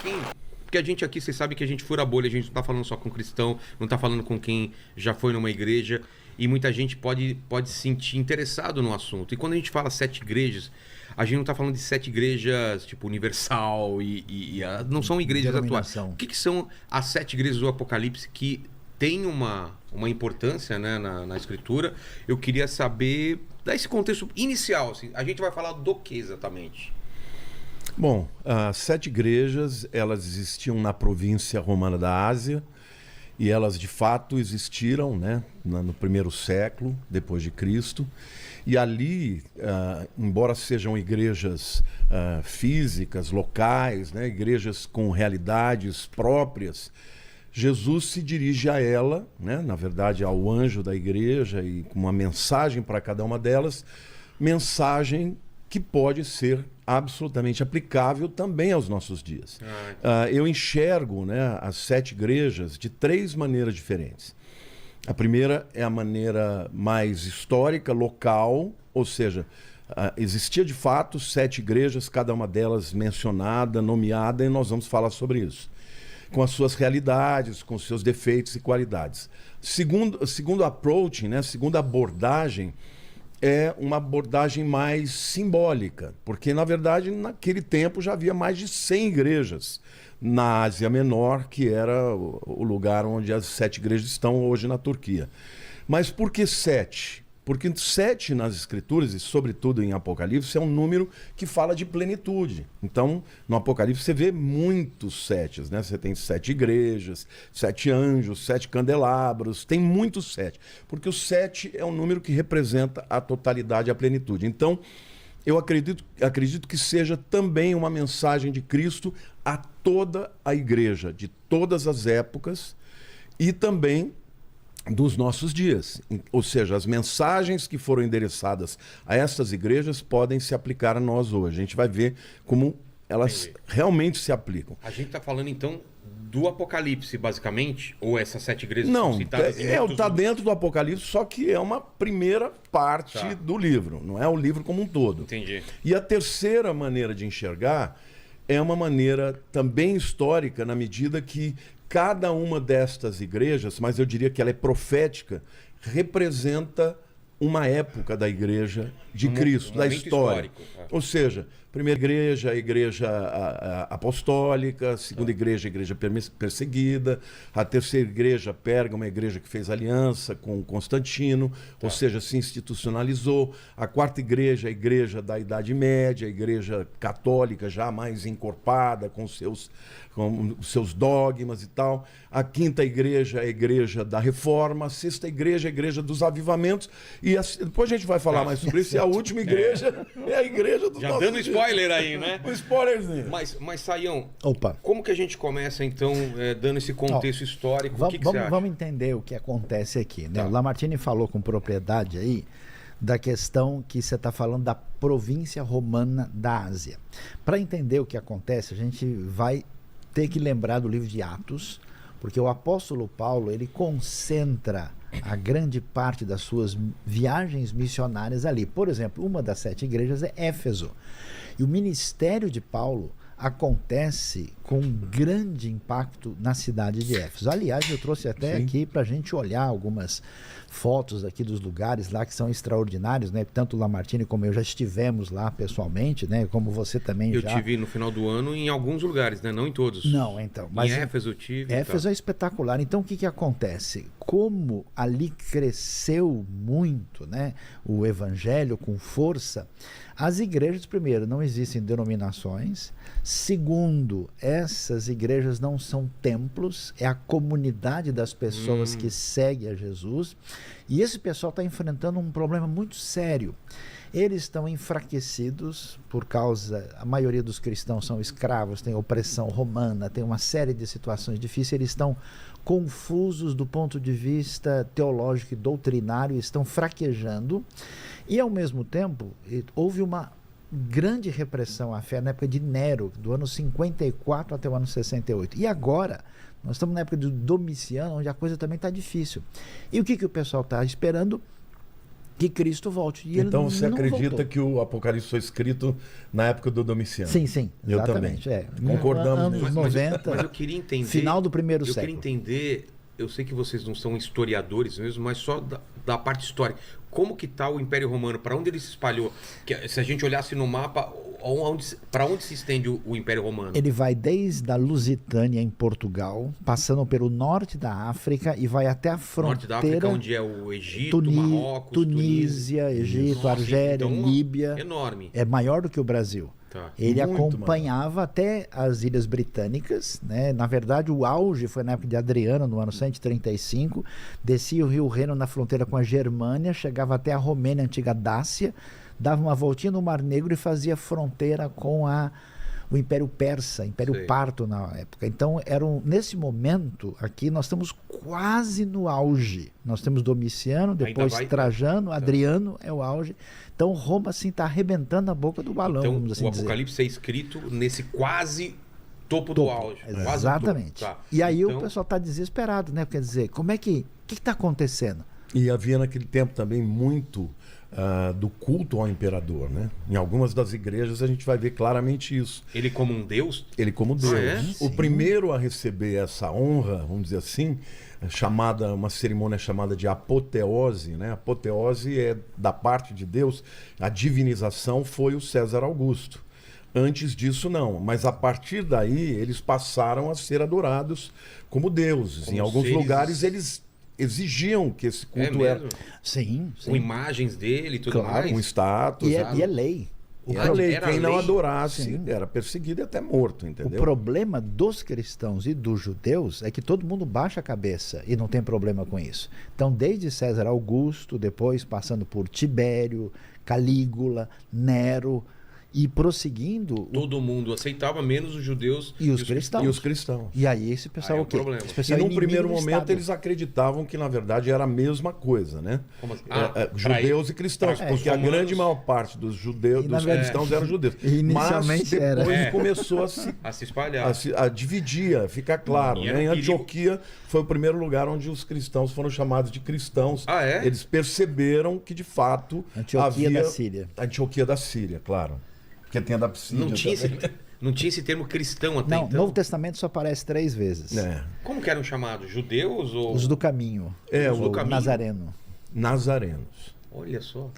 quem... Porque a gente aqui, vocês sabem que a gente fura a bolha, a gente não tá falando só com cristão, não tá falando com quem já foi numa igreja, e muita gente pode se sentir interessado no assunto. E quando a gente fala 7 igrejas, a gente não tá falando de 7 igrejas, tipo, universal, não são igrejas atuais. O que são as 7 igrejas do Apocalipse que têm uma importância, né, na escritura? Eu queria saber, dar esse contexto inicial, assim, a gente vai falar do que exatamente? Bom, as 7 igrejas, elas existiam na província romana da Ásia, e elas de fato existiram, né, no primeiro século depois de Cristo. E ali, embora sejam igrejas físicas, locais, né, igrejas com realidades próprias, Jesus se dirige a ela, né, na verdade ao anjo da igreja, e com uma mensagem para cada uma delas, mensagem que pode ser absolutamente aplicável também aos nossos dias. Eu enxergo, né, as 7 igrejas de 3 maneiras diferentes. A primeira é a maneira mais histórica, local, ou seja, existia de fato 7 igrejas, cada uma delas mencionada, nomeada, e nós vamos falar sobre isso, com as suas realidades, com os seus defeitos e qualidades. Segundo approach, né, segunda abordagem, é uma abordagem mais simbólica, porque na verdade naquele tempo já havia mais de 100 igrejas na Ásia Menor, que era o lugar onde as 7 igrejas estão hoje na Turquia. Mas por que 7? Porque 7 nas escrituras, e sobretudo em Apocalipse, é um número que fala de plenitude. Então, no Apocalipse você vê muitos 7, né? Você tem 7 igrejas, 7 anjos, 7 candelabros, tem muitos 7. Porque o 7 é um número que representa a totalidade, a plenitude. Então, eu acredito que seja também uma mensagem de Cristo a toda a igreja, de todas as épocas, e também dos nossos dias. Ou seja, as mensagens que foram endereçadas a essas igrejas podem se aplicar a nós hoje. A gente vai ver como elas realmente se aplicam. A gente está falando então do Apocalipse, basicamente? Ou essas 7 igrejas não, são citadas? Está dentro do Apocalipse, só que é uma primeira parte do livro, não é o livro como um todo. Entendi. E a terceira maneira de enxergar é uma maneira também histórica, na medida que cada uma destas igrejas, mas eu diria que ela é profética, representa uma época da igreja de Cristo, da história. Ou seja, primeira igreja, a igreja apostólica, a segunda igreja, a igreja perseguida, a terceira igreja, Pérgamo, a igreja que fez aliança com Constantino, ou seja, se institucionalizou. A quarta igreja, a igreja da Idade Média, a igreja católica já mais encorpada, com os seus dogmas e tal. A quinta igreja é a igreja da Reforma, a sexta igreja é a igreja dos avivamentos, e depois a gente vai falar mais sobre isso, e a última igreja é a igreja dos já dando spoiler aí, né? Um spoilerzinho. Mas Saião, Opa. Como que a gente começa então, dando esse contexto histórico? O que você acha? Vamos entender o que acontece aqui, né? Tá. O Lamartine falou com propriedade aí da questão que você está falando da província romana da Ásia. Para entender o que acontece, a gente vai ter que lembrar do livro de Atos, porque o apóstolo Paulo, ele concentra a grande parte das suas viagens missionárias ali. Por exemplo, uma das 7 igrejas é Éfeso. E o ministério de Paulo acontece com um grande impacto na cidade de Éfeso. Aliás, eu trouxe até aqui para a gente olhar algumas fotos aqui dos lugares lá que são extraordinários, né? Tanto o Lamartine como eu já estivemos lá pessoalmente, né? Como você também eu já. Eu tive no final do ano em alguns lugares, né? Não em todos. Não, então. Mas em Éfeso eu tive. Éfeso é espetacular. Então o que acontece? Como ali cresceu muito, né? O evangelho com força. As igrejas, primeiro, não existem denominações. Segundo, essas igrejas não são templos, é a comunidade das pessoas que segue a Jesus. E esse pessoal está enfrentando um problema muito sério. Eles estão enfraquecidos por causa, a maioria dos cristãos são escravos, tem opressão romana, tem uma série de situações difíceis, eles estão confusos do ponto de vista teológico e doutrinário, estão fraquejando. E, ao mesmo tempo, houve uma grande repressão à fé na época de Nero, do ano 54 até o ano 68. E agora, nós estamos na época do Domiciano, onde a coisa também está difícil. E o que o pessoal está esperando? que Cristo volte. E ele Então você não acredita voltou. que o Apocalipse foi escrito na época do Domiciano? Sim, sim. Eu Exatamente. também. É. Concordamos Anos nisso. 90, Mas eu queria entender. final do primeiro Eu século. queria entender. Eu sei que vocês não são historiadores mesmo, mas só da parte histórica. Como que está o Império Romano? Para onde ele se espalhou? Se a gente olhasse no mapa, para onde se estende o Império Romano? Ele vai desde a Lusitânia, em Portugal, passando pelo norte da África e vai até a Norte da África, fronteira. onde é o Egito, Marrocos, Tunísia, Egito, Nossa, Argélia, então, Líbia. Enorme. É maior do que o Brasil. Tá. Ele Muito acompanhava até as Ilhas Britânicas, né? Na verdade, o auge foi na época de Adriano, no ano 135. Descia o rio Reno na fronteira com a Germânia, chegava até a Romênia, a antiga Dácia, dava uma voltinha no Mar Negro e fazia fronteira com o Império Persa, Império Sei. Parto na época. Então, nesse momento aqui, nós estamos quase no auge. Nós temos Domiciano, depois vai- Trajano, Adriano é o auge. Então, Roma, assim, está arrebentando a boca do balão, Então, vamos assim o dizer. Apocalipse é escrito nesse quase topo do auge. Quase Exatamente. topo. Tá. E aí Então, o pessoal está desesperado, né? Quer dizer, como é que... O que está acontecendo? E havia naquele tempo também muito do culto ao imperador, né? Em algumas das igrejas a gente vai ver claramente isso. ele como um deus? Ele como Deus. é? O Sim. primeiro a receber essa honra, vamos dizer assim, uma cerimônia chamada de apoteose, né? Apoteose é da parte de Deus. A divinização foi o César Augusto. Antes disso, não. Mas a partir daí, eles passaram a ser adorados como deuses. Como em alguns seres- lugares, eles exigiam que esse É culto era mesmo? Sim, sim. Com imagens dele e tudo Claro, um mais? status. E é lei. Era lei. Era Quem não lei? adorasse Sim. era perseguido e até morto, O entendeu? problema dos cristãos e dos judeus é que todo mundo baixa a cabeça e não tem problema com isso. Então, desde César Augusto, depois passando por Tibério, Calígula, Nero e prosseguindo Todo mundo aceitava, menos os judeus e os cristãos. E os cristãos. E aí esse pessoal Aí é o quê? um problema. Esse E pessoal é num inimigo primeiro do momento Estado. eles acreditavam que na verdade era a mesma coisa, né? Como assim? Judeus e cristãos, pra- porque os a grande romanos- maior parte dos judeus, E, na dos verdade, cristãos eram judeus. inicialmente Mas era. depois É. começou a se espalhar. a dividir, a ficar claro. E era Né? Em um perigo. Antioquia foi o primeiro lugar onde os cristãos foram chamados de cristãos. Ah, é? Eles perceberam que de fato Antioquia havia... da Síria. Antioquia da Síria, claro. Porque tem a da Psídia Não tinha, também. não tinha esse termo cristão até Não, então. Novo Testamento só aparece 3 vezes. É. Como que eram chamados? Judeus ou... Os do caminho. É, Os do o caminho. Nazareno. Nazarenos. Olha só.